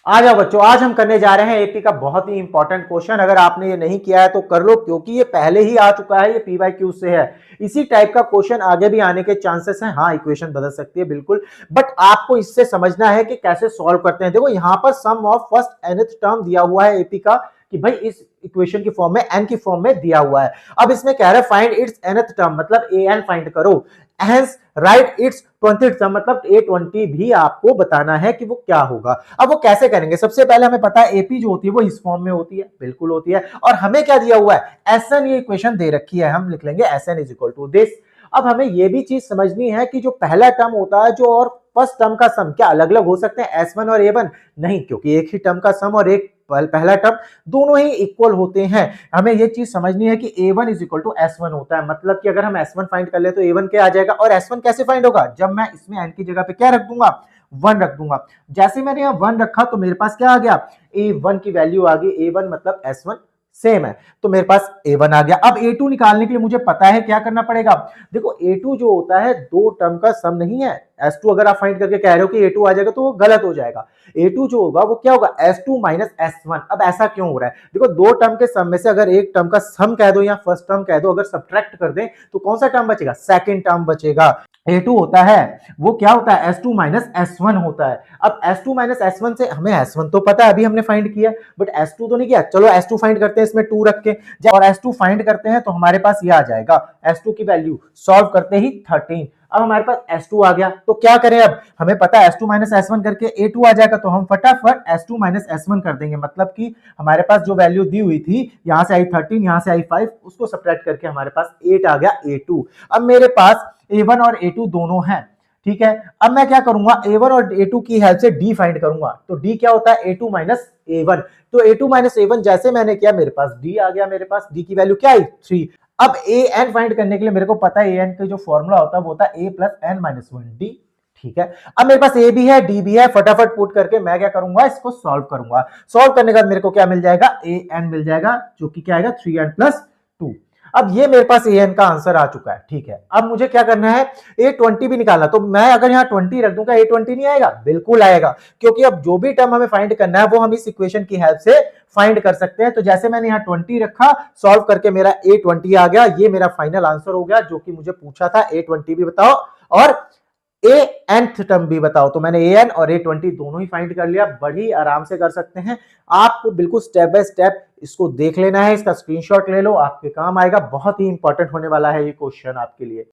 आ जाओ बच्चों, आज हम करने जा रहे हैं एपी का बहुत ही इंपॉर्टेंट क्वेश्चन। अगर आपने ये नहीं किया है तो कर लो, क्योंकि ये पहले ही आ चुका है, ये पीवाईक्यू से है। इसी टाइप का क्वेश्चन आगे भी आने के चांसेस हैं। हाँ, इक्वेशन बदल सकती है बिल्कुल, बट आपको इससे समझना है कि कैसे सॉल्व करते हैं। देखो यहां पर सम ऑफ फर्स्ट nth टर्म दिया हुआ है एपी का, कि भाई इस इक्वेशन की फॉर्म में एन की फॉर्म में दिया हुआ है। अब इसमें कह रहा है फाइंड इट्स nth टर्म, मतलब ए एन फाइंड करो। Hence right it's 20th term, मतलब A20 भी आपको बताना है कि वो क्या होगा। अब वो कैसे करेंगे? सबसे पहले हमें पता है एपी जो होती है वो इस फॉर्म में होती है, बिल्कुल होती है। और हमें क्या दिया हुआ है? एसएन, ये इक्वेशन दे रखी है, हम लिख लेंगे SN is equal to this. अब हमें ये भी चीज समझनी है कि जो पहला टर्म होता है जो और फर्स्ट टर्म का सम क्या अलग अलग हो सकते हैं S1 और A1? नहीं, क्योंकि एक ही टर्म का सम और एक पहला टर्म दोनों ही इक्वल होते हैं। हमें ये चीज समझनी है कि A1 is equal to S1 होता है, मतलब कि अगर हम S1 फाइंड कर ले तो A1 क्या आ जाएगा। और S1 कैसे फाइंड होगा? जब मैं इसमें n की जगह पे क्या रख दूंगा? 1 रख दूंगा। जैसे मैंने यहाँ 1 रखा तो मेरे पास क्या आ गया? A1 की वैल्यू आ गई। A1 मतलब S1 सेम है, तो मेरे पास A1 आ गया। अब A2 निकालने के लिए मुझे पता है क्या करना पड़ेगा। देखो A2 जो होता है दो टर्म का सम नहीं है। S2 अगर आप फाइंड करके कह रहे हो कि A2 आ जाएगा तो वो गलत हो जाएगा। A2 जो होगा वो क्या होगा? S2 minus S1। अब ऐसा क्यों हो रहा है? देखो दो टर्म के सम में से अगर एक टर्म का सम कह दो या फर्स्ट टर्म कह दो, अगर सब्ट्रैक्ट कर दें तो कौन सा टर्म बचेगा? सेकंड टर्म बचेगा। A2 होता है वो क्या होता है? S2 माइनस S1 होता है। अब S2 माइनस S1 से हमें S1 तो पता है, अभी हमने फाइंड किया, बट S2 तो नहीं किया। चलो S2 फाइंड करते हैं, इसमें 2 रख के, और S2 फाइंड करते हैं तो हमारे पास ये आ जाएगा। S2 की वैल्यू सॉल्व करते ही 13। अब हमारे पास S2 आ गया, तो क्या करें? अब हमें पता है S2 माइनस S1 करके A2 आ जाएगा, तो हम फटाफट S2 माइनस S1 कर देंगे। मतलब कि हमारे पास जो वैल्यू दी हुई थी, यहां से आई 13, यहां से आई 5, उसको सब्ट्रैक्ट करके हमारे पास 8 आ गया A2। अब मेरे पास A1 और A2 दोनों हैं, ठीक है। अब मैं क्या करूंगा? A1 और A2 की हेल्प से D फाइंड करूंगा। तो D क्या होता है? A2 minus A1। तो A2 माइनस A1 जैसे मैंने किया, मेरे पास D आ गया। मेरे पास D की वैल्यू क्या आई? 3। अब an फाइंड करने के लिए मेरे को पता है an का जो फॉर्मूला होता है वो होता है a plus N minus 1d। ठीक है, अब मेरे पास a भी है d भी है, फटाफट पुट करके मैं क्या करूंगा? इसको सॉल्व करूंगा। सॉल्व करने के बाद मेरे को क्या मिल जाएगा? an मिल जाएगा, जो कि क्या आएगा? 3n plus 2। अब ये मेरे पास an का आंसर आ चुका है। ठीक है, अब मुझे क्या करना है? A20 भी निकालना। तो मैं अगर यहाँ 20 रख दूंगा, A20 नहीं आएगा? बिल्कुल आएगा, क्योंकि अब जो भी टर्म हमें फाइंड करना है वो हम इस इक्वेशन की हेल्प से फाइंड कर सकते हैं। तो जैसे मैंने यहाँ 20 रखा, सॉल्व करके मेरा A20 आ गया। ये मेरा फाइनल आंसर हो गया, जो कि मुझे पूछा था। A20 भी बताओ और nth टर्म भी बताओ। तो मैंने an और A20 दोनों ही फाइंड कर लिया। बड़ी आराम से कर सकते हैं। आपको बिल्कुल स्टेप बाय स्टेप इसको देख लेना है, इसका स्क्रीनशॉट ले लो, आपके काम आएगा। बहुत ही इंपॉर्टेंट होने वाला है ये क्वेश्चन आपके लिए।